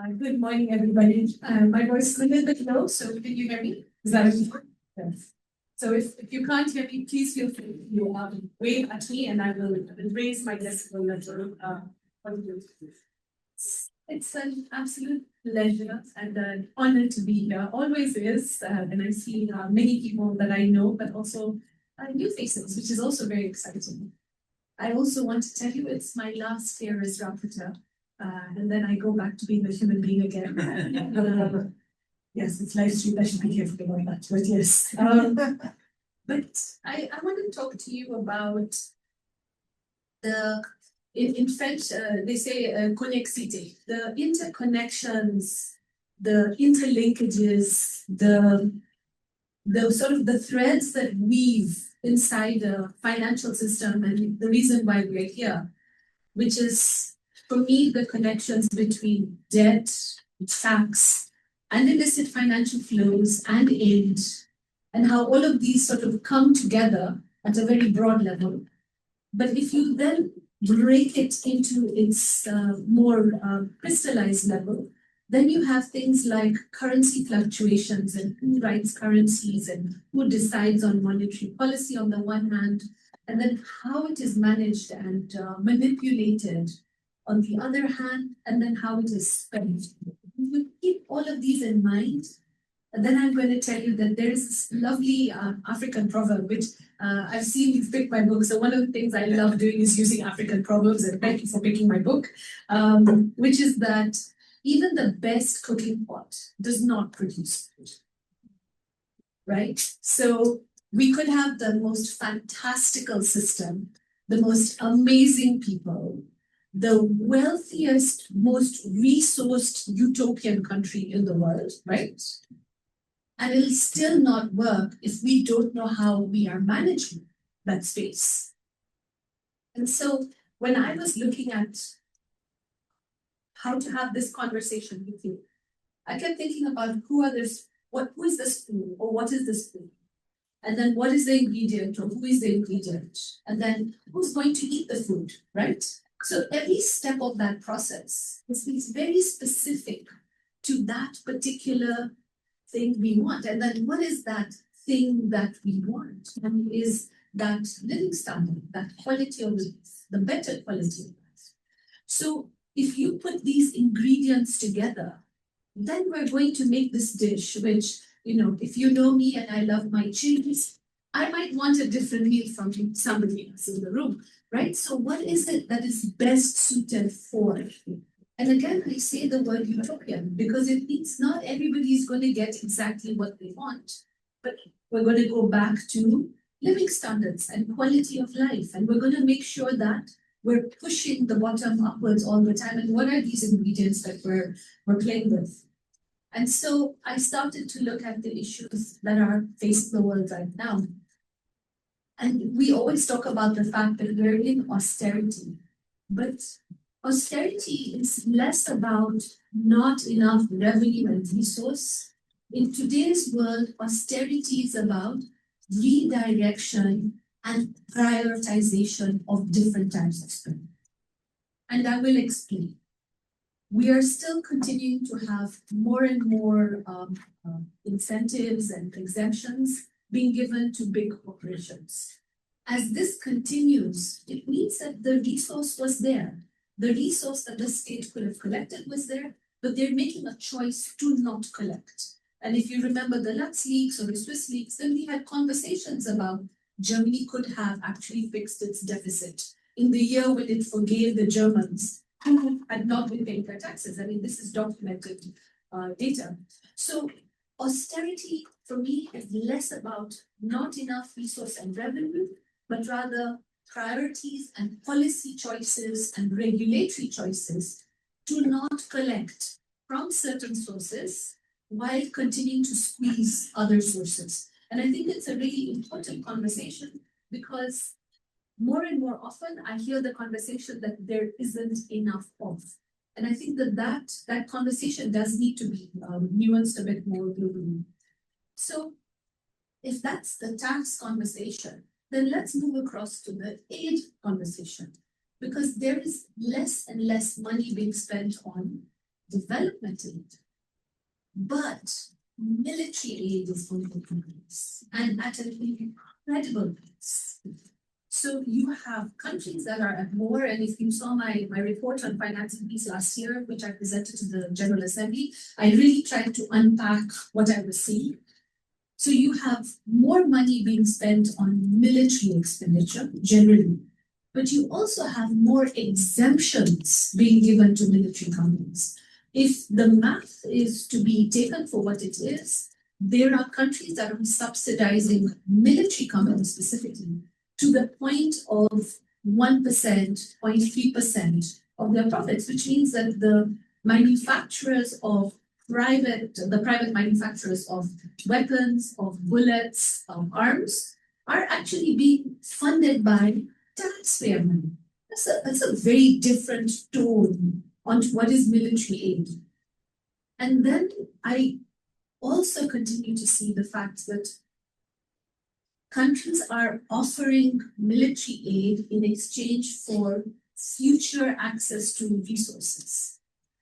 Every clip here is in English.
Good morning, everybody. My voice is a little bit low, so can you hear me? Is that okay? Yes. So if you can't hear me, please feel free to wave at me, and I will raise my decibel level. It's an absolute pleasure and an honor to be here. Always is, and I see many people that I know, but also new faces, which is also very exciting. I also want to tell you it's my last year as rapporteur. And then I go back to being a human being again. Yes, it's live stream. I should be careful about that, but yes. But I want to talk to you about in French, they say connexité, the interconnections, the interlinkages, the sort of the threads that weave inside the financial system, and the reason why we're here, which is, for me, the connections between debt, tax, and illicit financial flows and aid, and how all of these sort of come together at a very broad level. But if you then break it into its more crystallized level, then you have things like currency fluctuations and who writes currencies and who decides on monetary policy on the one hand, and then how it is managed and manipulated on the other hand, and then how it is spent. If you keep all of these in mind, and then I'm going to tell you that there is this lovely African proverb, which I've seen you've picked my book. So one of the things I love doing is using African proverbs, and thank you for picking my book, which is that even the best cooking pot does not produce food, right? So we could have the most fantastical system, the most amazing people, the wealthiest, most resourced utopian country in the world, right? And it'll still not work if we don't know how we are managing that space. And so when I was looking at how to have this conversation with you, I kept thinking about who is this food, or what is this food? And then what is the ingredient, or who is the ingredient? And then who's going to eat the food, right? So every step of that process is very specific to that particular thing we want. And then what is that thing that we want? And is that living standard, that quality of life, the better quality of life. So if you put these ingredients together, then we're going to make this dish, which, if you know me and I love my chilies, I might want a different meal from somebody else in the room, right? So what is it that is best suited for it? And again, I say the word utopian because it means not everybody is going to get exactly what they want, but we're going to go back to living standards and quality of life. And we're going to make sure that we're pushing the bottom upwards all the time. And what are these ingredients that we're playing with? And so I started to look at the issues that are facing the world right now. And we always talk about the fact that we're in austerity, but austerity is less about not enough revenue and resource. In today's world, austerity is about redirection and prioritization of different types of spending. And I will explain. We are still continuing to have more and more incentives and exemptions being given to big corporations. As this continues, it means that the resource was there. The resource that the state could have collected was there, but they're making a choice to not collect. And if you remember the Lux leaks or the Swiss leaks, then we had conversations about Germany could have actually fixed its deficit in the year when it forgave the Germans who had not been paying their taxes. I mean, this is documented data. So austerity for me is less about not enough resource and revenue, but rather priorities and policy choices and regulatory choices to not collect from certain sources while continuing to squeeze other sources. And I think it's a really important conversation because more and more often I hear the conversation that there isn't enough of. And I think that conversation does need to be nuanced a bit more globally. So if that's the tax conversation, then let's move across to the aid conversation, because there is less and less money being spent on development aid, but military aid is going to increase, and at an incredible pace. So you have countries that are at war, and if you saw my report on financing peace last year, which I presented to the General Assembly, I really tried to unpack what I was seeing. So you have more money being spent on military expenditure generally, but you also have more exemptions being given to military companies. If the math is to be taken for what it is, there are countries that are subsidizing military companies specifically to the point of 1%, 0.3% of their profits, which means that the manufacturers of the private manufacturers of weapons, of bullets, of arms, are actually being funded by taxpayer money. That's a very different tone on what is military aid. And then I also continue to see the fact that countries are offering military aid in exchange for future access to resources.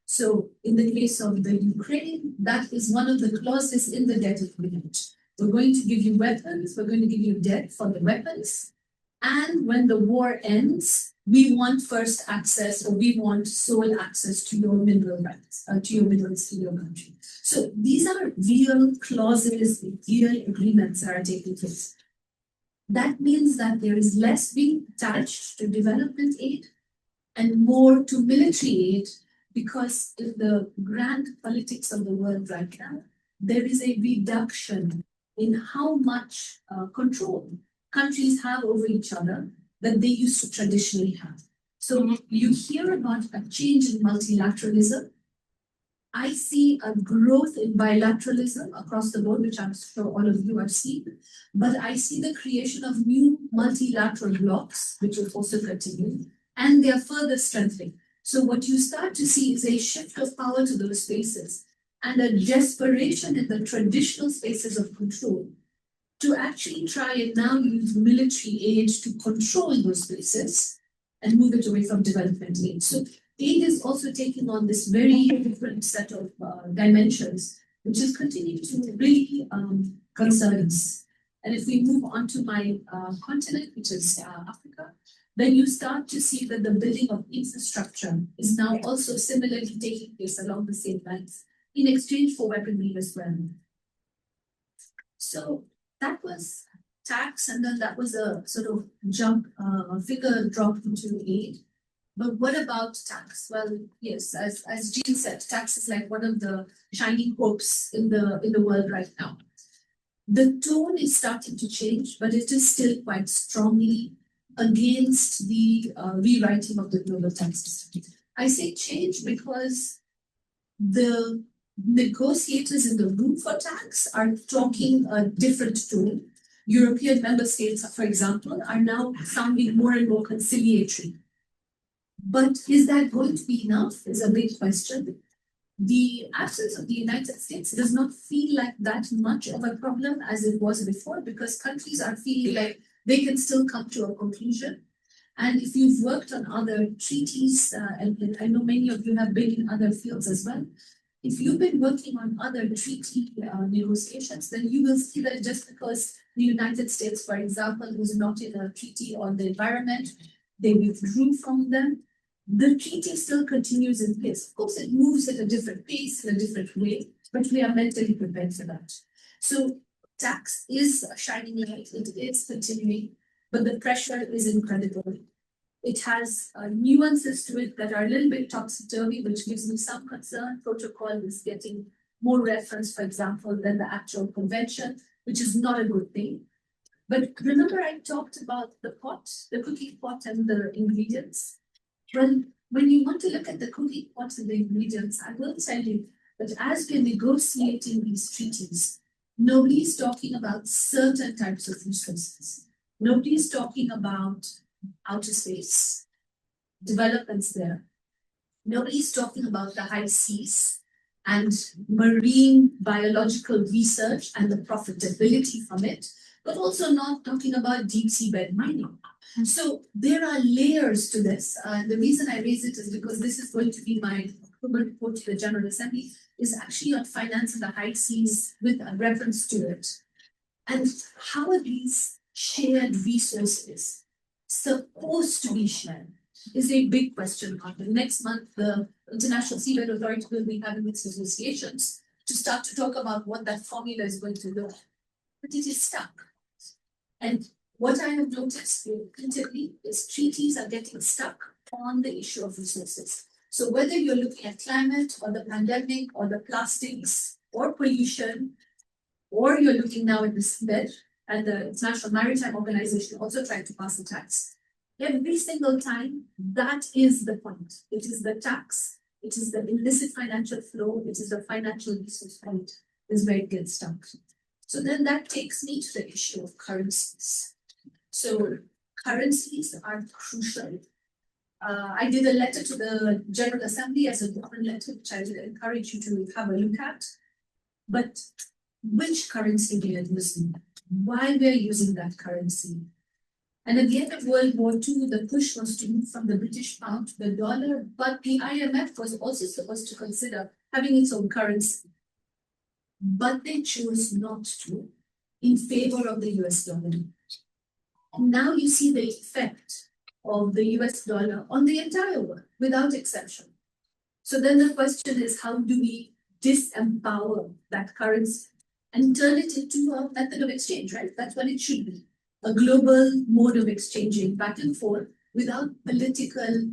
So in the case of the Ukraine, that is one of the clauses in the debt agreement. We're going to give you weapons, we're going to give you debt for the weapons, and when the war ends, we want first access, or we want sole access to your mineral rights, to your minerals to your country. So these are real clauses, real agreements that are taking place. That means that there is less being attached to development aid and more to military aid, because in the grand politics of the world right now, there is a reduction in how much control countries have over each other that they used to traditionally have. So you hear about a change in multilateralism. I see a growth in bilateralism across the board, which I'm sure all of you have seen. But I see the creation of new multilateral blocs, which will also continue, and they are further strengthening. So what you start to see is a shift of power to those spaces and a desperation in the traditional spaces of control to actually try and now use military aid to control those spaces and move it away from development aid. So aid is also taking on this very different set of dimensions, which is continuing to really concern us. And if we move on to my continent, which is Africa, then you start to see that the building of infrastructure is now also similarly taking place along the same lines in exchange for weaponry as well. So that was tax, and then that was a sort of jump figure drop into aid. But what about tax? Well, yes, as Jean said, tax is like one of the shining hopes in the world right now. The tone is starting to change, but it is still quite strongly against the rewriting of the global tax system. I say change because the negotiators in the room for tax are talking a different tone. European member states, for example, are now sounding more and more conciliatory. But is that going to be enough is a big question. The absence of the United States does not feel like that much of a problem as it was before, because countries are feeling like they can still come to a conclusion. And if you've worked on other treaties, and I know many of you have been in other fields as well, if you've been working on other treaty negotiations, then you will see that just because the United States, for example, is not in a treaty on the environment, they withdrew from them, the treaty still continues in place. Of course, it moves at a different pace, in a different way, but we are mentally prepared for that. So tax is a shining light, it is continuing, but the pressure is incredible. It has nuances to it that are a little bit topsy-turvy, which gives me some concern. Protocol is getting more reference, for example, than the actual convention, which is not a good thing. But remember, I talked about the pot, the cooking pot and the ingredients. Well, when you want to look at the cooking pot and the ingredients, I will tell you that as we're negotiating these treaties, nobody is talking about certain types of resources. Nobody is talking about outer space, developments there. Nobody is talking about the high seas and marine biological research and the profitability from it, but also not talking about deep seabed mining. So there are layers to this. The reason I raise it is because this is going to be my October report to the General Assembly is actually on finance in the high seas with a reference to it. And how are these shared resources supposed to be shared is a big question mark. Next month, the International Seabed Authority will be having its negotiations to start to talk about what that formula is going to look like. But it is stuck. And what I have noticed repeatedly is treaties are getting stuck on the issue of resources. So whether you're looking at climate or the pandemic or the plastics or pollution, or you're looking now at the seabed and the International Maritime Organization also trying to pass a tax, every single time, that is the point. It is the tax, it is the illicit financial flow, it is the financial resource point is where it gets stuck. So then that takes me to the issue of currencies. So currencies are crucial. I did a letter to the General Assembly as a government letter, which I would encourage you to have a look at. But which currency we are using, why we are using that currency. And at the end of World War II, the push was to move from the British pound to the dollar, but the IMF was also supposed to consider having its own currency. But they chose not to, in favor of the US dollar. And now you see the effect of the US dollar on the entire world, without exception. So then the question is, how do we disempower that currency and turn it into a method of exchange, right? That's what it should be. A global mode of exchanging back and forth without political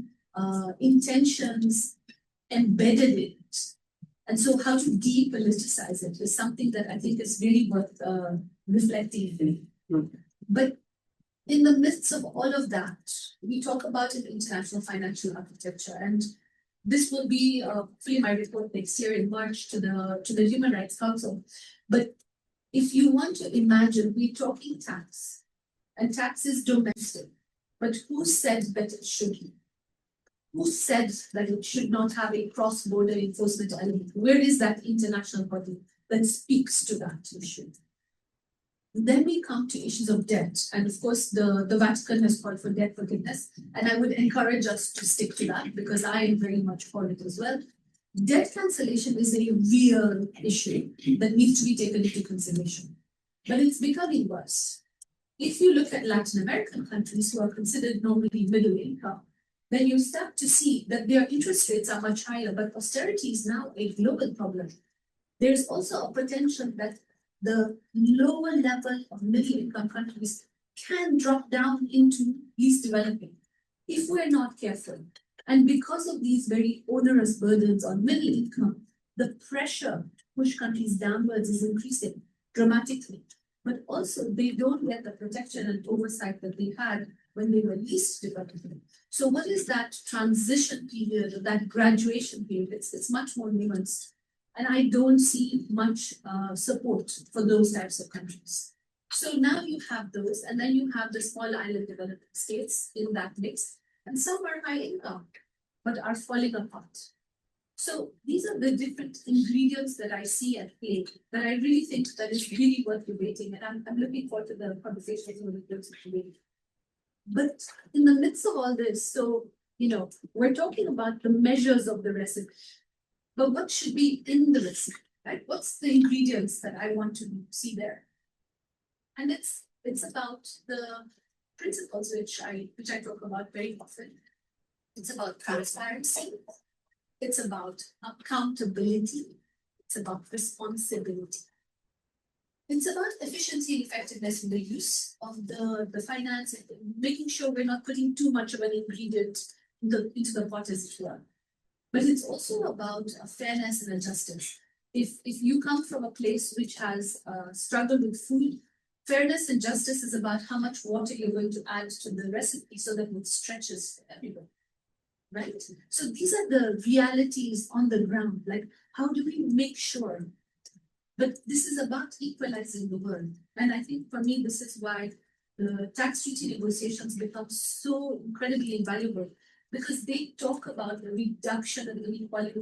intentions embedded in it. And so how to depoliticize it is something that I think is really worth reflecting on. But in the midst of all of that, we talk about an international financial architecture, and this will be hopefully my report next year in March to the Human Rights Council. But if you want to imagine, we're talking tax, and tax is domestic. But who said that it should be? Who said that it should not have a cross-border enforcement element? Where is that international body that speaks to that issue? Then we come to issues of debt. And of course, the Vatican has called for debt forgiveness. And I would encourage us to stick to that because I am very much for it as well. Debt cancellation is a real issue that needs to be taken into consideration. But it's becoming worse. If you look at Latin American countries who are considered normally middle income, then you start to see that their interest rates are much higher, but austerity is now a global problem. There's also a potential that the lower level of middle income countries can drop down into least developing if we're not careful. And because of these very onerous burdens on middle income, the pressure to push countries downwards is increasing dramatically. But also they don't get the protection and oversight that they had when they were least developing. So what is that transition period or that graduation period? It's much more nuanced. And I don't see much support for those types of countries. So now you have those, and then you have the small island developing states in that mix. And some are high income, but are falling apart. So these are the different ingredients that I see at play that I really think that is really worth debating. And I'm looking forward to the conversation with those today. But in the midst of all this, so, we're talking about the measures of the recipe. But what should be in the recipe, right? What's the ingredients that I want to see there? And it's about the principles which I talk about very often. It's about transparency. It's about accountability. It's about responsibility. It's about efficiency and effectiveness in the use of the finance, making sure we're not putting too much of an ingredient into the pot as it were. But it's also about fairness and justice. If you come from a place which has struggled with food, fairness and justice is about how much water you're going to add to the recipe so that it stretches for everyone, right? So these are the realities on the ground. Like, how do we make sure? But this is about equalizing the world. And I think for me, this is why the tax treaty negotiations become so incredibly invaluable, because they talk about the reduction of inequality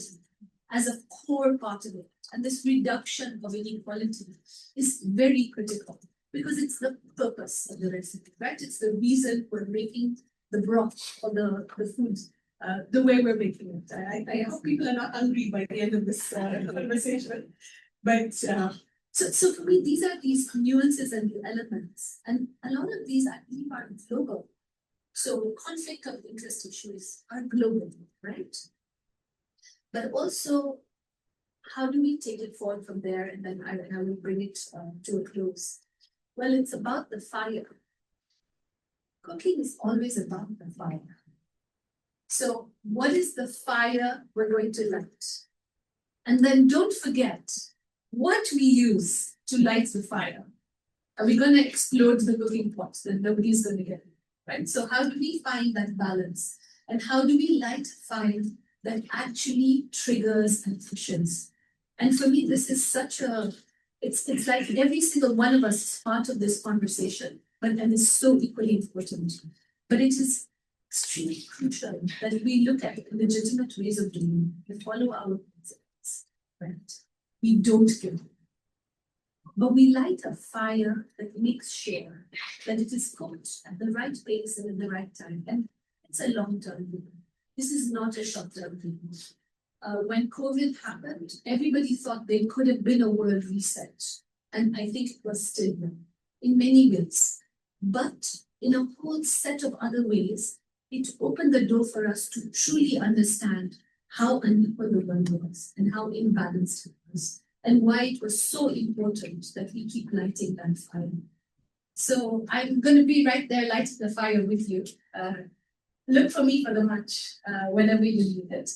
as a core part of it. And this reduction of inequality is very critical because it's the purpose of the recipe, right? It's the reason we're making the broth or the food. the way we're making it. I hope people are not hungry by the end of this conversation. But so for me, these are these nuances and the elements. And a lot of these actually are global. So conflict of interest issues are global, right? But also, how do we take it forward from there? And then I will bring it to a close. Well, it's about the fire. Cooking is always about the fire. So what is the fire we're going to light? And then don't forget what we use to light the fire. Are we going to explode the cooking pot? Then nobody's going to get it, right? So how do we find that balance? And how do we light a fire that actually triggers and pushes? And for me, this is such a, it's like every single one of us is part of this conversation, and it's so equally important. But it is extremely crucial that we look at legitimate ways of doing it. We follow our principles, right? We don't give up. But we light a fire that makes sure that it is cooked at the right pace and at the right time. And it's a long-term thing. This is not a short-term thing. When COVID happened, everybody thought there could have been a world reset. And I think it was still in many ways. But in a whole set of other ways, it opened the door for us to truly understand how unequal the world was and how imbalanced it was, and why it was so important that we keep lighting that fire. So I'm going to be right there lighting the fire with you. Look for me for the match whenever you need it.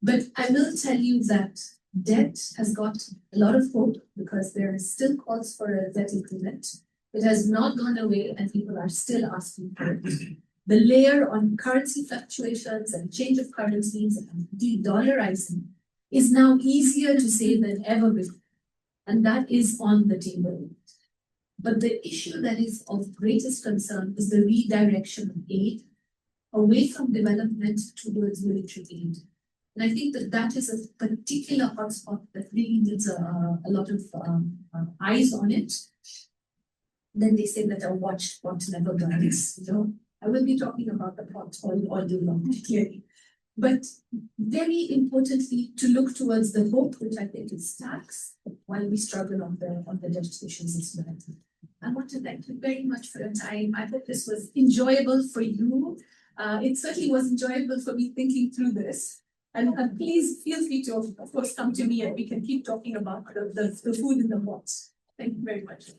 But I will tell you that debt has got a lot of hope because there are still calls for a debt increment. It has not gone away and people are still asking for it. The layer on currency fluctuations and change of currencies and de-dollarizing is now easier to say than ever before. And that is on the table. But the issue that is of greatest concern is the redirection of aid away from development towards military aid. And I think that that is a particular hotspot that really needs a lot of eyes on it. Then they say that a watched pot never burns. You know, I will be talking about the pot all day long, clearly. But very importantly, to look towards the hope, which I think is tax, while we struggle on the debt issues as well. I want to thank you very much for your time. I hope this was enjoyable for you. It certainly was enjoyable for me thinking through this. And please feel free to, of course, come to me and we can keep talking about the food in the pots. Thank you very much.